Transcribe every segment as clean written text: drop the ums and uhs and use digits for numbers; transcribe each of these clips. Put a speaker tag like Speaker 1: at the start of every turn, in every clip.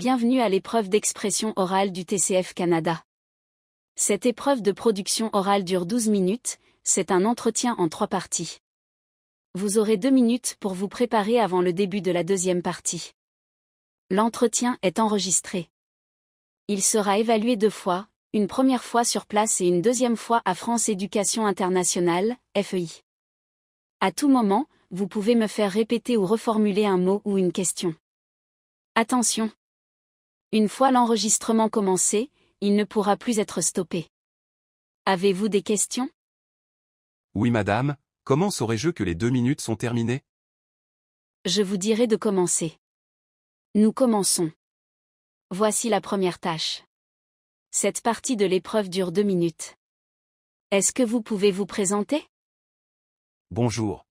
Speaker 1: Bienvenue à l'épreuve d'expression orale du TCF Canada. Cette épreuve de production orale dure 12 minutes, c'est un entretien en 3 parties. Vous aurez 2 minutes pour vous préparer avant le début de la deuxième partie. L'entretien est enregistré. Il sera évalué 2 fois, une première fois sur place et une deuxième fois à France Éducation Internationale, FEI. À tout moment, vous pouvez me faire répéter ou reformuler un mot ou une question. Attention! Une fois l'enregistrement commencé, il ne pourra plus être stoppé. Avez-vous des questions?
Speaker 2: Oui madame, comment saurais-je que les 2 minutes sont terminées?
Speaker 1: Je vous dirai de commencer. Nous commençons. Voici la première tâche. Cette partie de l'épreuve dure 2 minutes. Est-ce que vous pouvez vous présenter?
Speaker 2: Bonjour.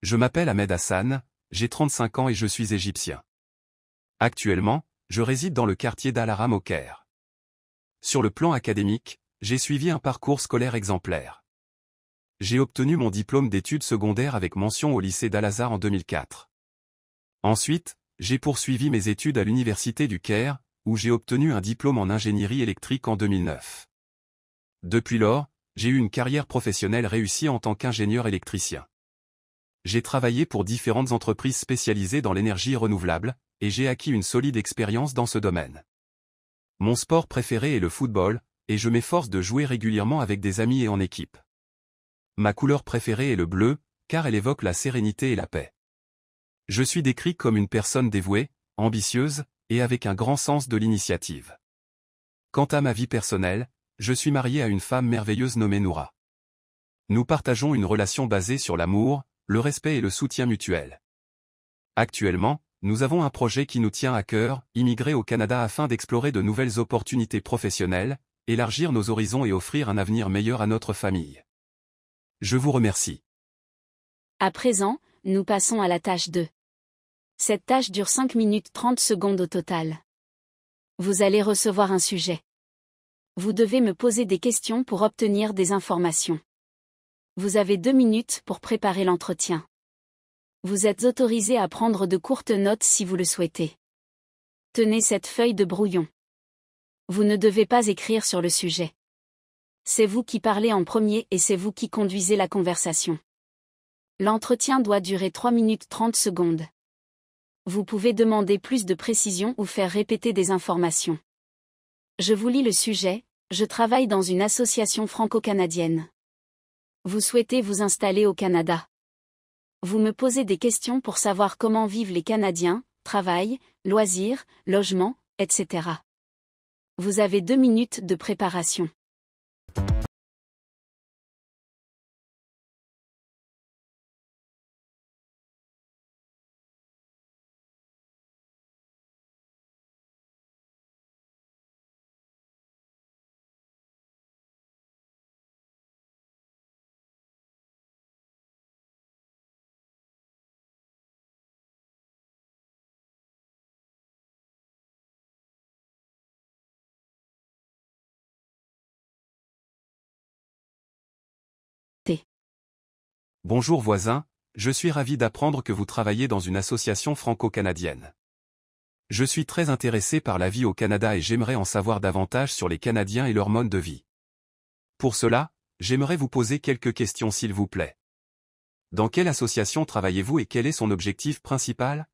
Speaker 2: Je m'appelle Ahmed Hassan, j'ai 35 ans et je suis égyptien. Actuellement, je réside dans le quartier d'Al-Haram au Caire. Sur le plan académique, j'ai suivi un parcours scolaire exemplaire. J'ai obtenu mon diplôme d'études secondaires avec mention au lycée d'Al-Azhar en 2004. Ensuite, j'ai poursuivi mes études à l'université du Caire, où j'ai obtenu un diplôme en ingénierie électrique en 2009. Depuis lors, j'ai eu une carrière professionnelle réussie en tant qu'ingénieur électricien. J'ai travaillé pour différentes entreprises spécialisées dans l'énergie renouvelable, et j'ai acquis une solide expérience dans ce domaine. Mon sport préféré est le football, et je m'efforce de jouer régulièrement avec des amis et en équipe. Ma couleur préférée est le bleu, car elle évoque la sérénité et la paix. Je suis décrit comme une personne dévouée, ambitieuse, et avec un grand sens de l'initiative. Quant à ma vie personnelle, je suis marié à une femme merveilleuse nommée Noura. Nous partageons une relation basée sur l'amour, le respect et le soutien mutuel. Actuellement, nous avons un projet qui nous tient à cœur, immigrer au Canada afin d'explorer de nouvelles opportunités professionnelles, élargir nos horizons et offrir un avenir meilleur à notre famille. Je vous remercie.
Speaker 1: À présent, nous passons à la tâche 2. Cette tâche dure 5 minutes 30 secondes au total. Vous allez recevoir un sujet. Vous devez me poser des questions pour obtenir des informations. Vous avez 2 minutes pour préparer l'entretien. Vous êtes autorisé à prendre de courtes notes si vous le souhaitez. Tenez cette feuille de brouillon. Vous ne devez pas écrire sur le sujet. C'est vous qui parlez en premier et c'est vous qui conduisez la conversation. L'entretien doit durer 3 minutes 30 secondes. Vous pouvez demander plus de précision ou faire répéter des informations. Je vous lis le sujet, je travaille dans une association franco-canadienne. Vous souhaitez vous installer au Canada. Vous me posez des questions pour savoir comment vivent les Canadiens, travail, loisirs, logement, etc. Vous avez 2 minutes de préparation.
Speaker 2: Bonjour voisin, je suis ravi d'apprendre que vous travaillez dans une association franco-canadienne. Je suis très intéressé par la vie au Canada et j'aimerais en savoir davantage sur les Canadiens et leur mode de vie. Pour cela, j'aimerais vous poser quelques questions s'il vous plaît. Dans quelle association travaillez-vous et quel est son objectif principal?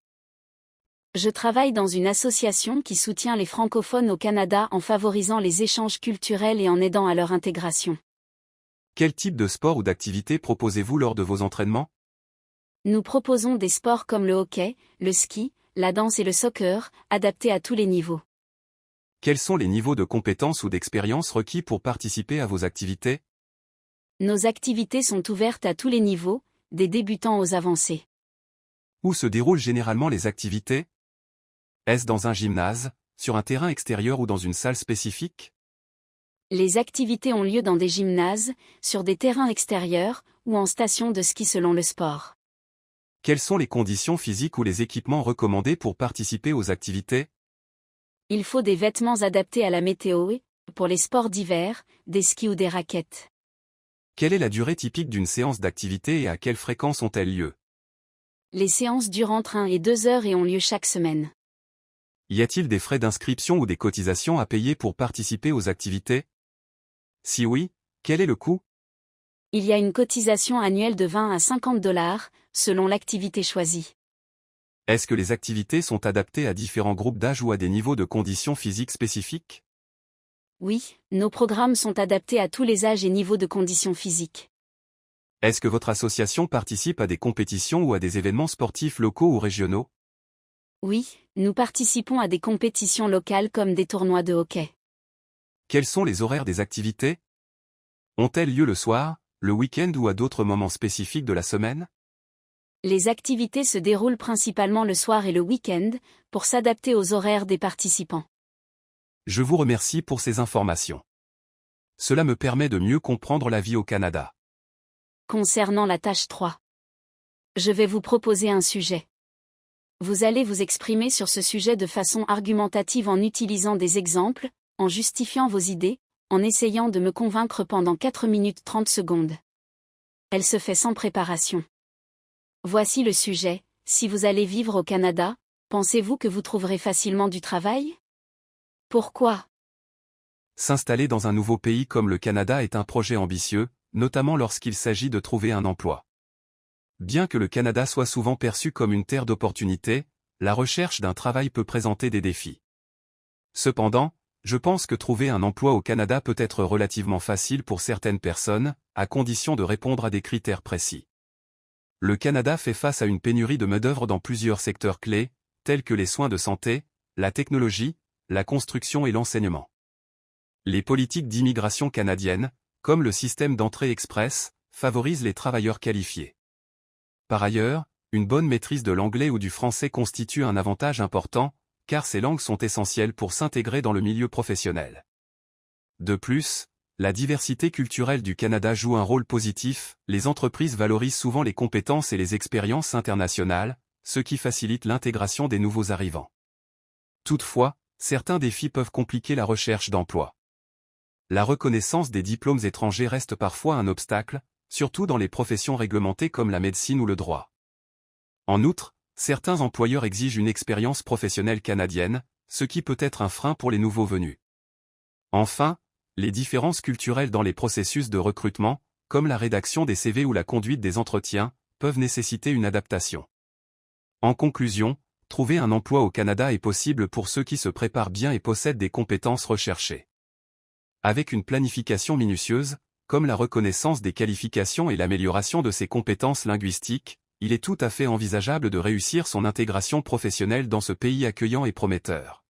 Speaker 1: Je travaille dans une association qui soutient les francophones au Canada en favorisant les échanges culturels et en aidant à leur intégration.
Speaker 2: Quel type de sport ou d'activité proposez-vous lors de vos entraînements?
Speaker 1: Nous proposons des sports comme le hockey, le ski, la danse et le soccer, adaptés à tous les niveaux.
Speaker 2: Quels sont les niveaux de compétences ou d'expérience requis pour participer à vos activités?
Speaker 1: Nos activités sont ouvertes à tous les niveaux, des débutants aux avancés.
Speaker 2: Où se déroulent généralement les activités? Est-ce dans un gymnase, sur un terrain extérieur ou dans une salle spécifique?
Speaker 1: Les activités ont lieu dans des gymnases, sur des terrains extérieurs, ou en station de ski selon le sport.
Speaker 2: Quelles sont les conditions physiques ou les équipements recommandés pour participer aux activités?
Speaker 1: Il faut des vêtements adaptés à la météo et, pour les sports d'hiver, des skis ou des raquettes.
Speaker 2: Quelle est la durée typique d'une séance d'activité et à quelle fréquence ont-elles lieu?
Speaker 1: Les séances durent entre 1 et 2 heures et ont lieu chaque semaine.
Speaker 2: Y a-t-il des frais d'inscription ou des cotisations à payer pour participer aux activités? Si oui, quel est le coût?
Speaker 1: Il y a une cotisation annuelle de 20 à 50 $, selon l'activité choisie.
Speaker 2: Est-ce que les activités sont adaptées à différents groupes d'âge ou à des niveaux de conditions physiques spécifiques?
Speaker 1: Oui, nos programmes sont adaptés à tous les âges et niveaux de conditions physiques.
Speaker 2: Est-ce que votre association participe à des compétitions ou à des événements sportifs locaux ou régionaux?
Speaker 1: Oui, nous participons à des compétitions locales comme des tournois de hockey.
Speaker 2: Quels sont les horaires des activités? Ont-elles lieu le soir, le week-end ou à d'autres moments spécifiques de la semaine?
Speaker 1: Les activités se déroulent principalement le soir et le week-end, pour s'adapter aux horaires des participants.
Speaker 2: Je vous remercie pour ces informations. Cela me permet de mieux comprendre la vie au Canada.
Speaker 1: Concernant la tâche 3. Je vais vous proposer un sujet. Vous allez vous exprimer sur ce sujet de façon argumentative en utilisant des exemples, en justifiant vos idées, en essayant de me convaincre pendant 4 minutes 30 secondes. Elle se fait sans préparation. Voici le sujet. Si vous allez vivre au Canada, pensez-vous que vous trouverez facilement du travail? Pourquoi?
Speaker 2: S'installer dans un nouveau pays comme le Canada est un projet ambitieux, notamment lorsqu'il s'agit de trouver un emploi. Bien que le Canada soit souvent perçu comme une terre d'opportunités, la recherche d'un travail peut présenter des défis. Cependant, je pense que trouver un emploi au Canada peut être relativement facile pour certaines personnes, à condition de répondre à des critères précis. Le Canada fait face à une pénurie de main-d'œuvre dans plusieurs secteurs clés, tels que les soins de santé, la technologie, la construction et l'enseignement. Les politiques d'immigration canadiennes, comme le système d'entrée express, favorisent les travailleurs qualifiés. Par ailleurs, une bonne maîtrise de l'anglais ou du français constitue un avantage important, car ces langues sont essentielles pour s'intégrer dans le milieu professionnel. De plus, la diversité culturelle du Canada joue un rôle positif, les entreprises valorisent souvent les compétences et les expériences internationales, ce qui facilite l'intégration des nouveaux arrivants. Toutefois, certains défis peuvent compliquer la recherche d'emploi. La reconnaissance des diplômes étrangers reste parfois un obstacle, surtout dans les professions réglementées comme la médecine ou le droit. En outre, certains employeurs exigent une expérience professionnelle canadienne, ce qui peut être un frein pour les nouveaux venus. Enfin, les différences culturelles dans les processus de recrutement, comme la rédaction des CV ou la conduite des entretiens, peuvent nécessiter une adaptation. En conclusion, trouver un emploi au Canada est possible pour ceux qui se préparent bien et possèdent des compétences recherchées. Avec une planification minutieuse, comme la reconnaissance des qualifications et l'amélioration de ses compétences linguistiques, il est tout à fait envisageable de réussir son intégration professionnelle dans ce pays accueillant et prometteur.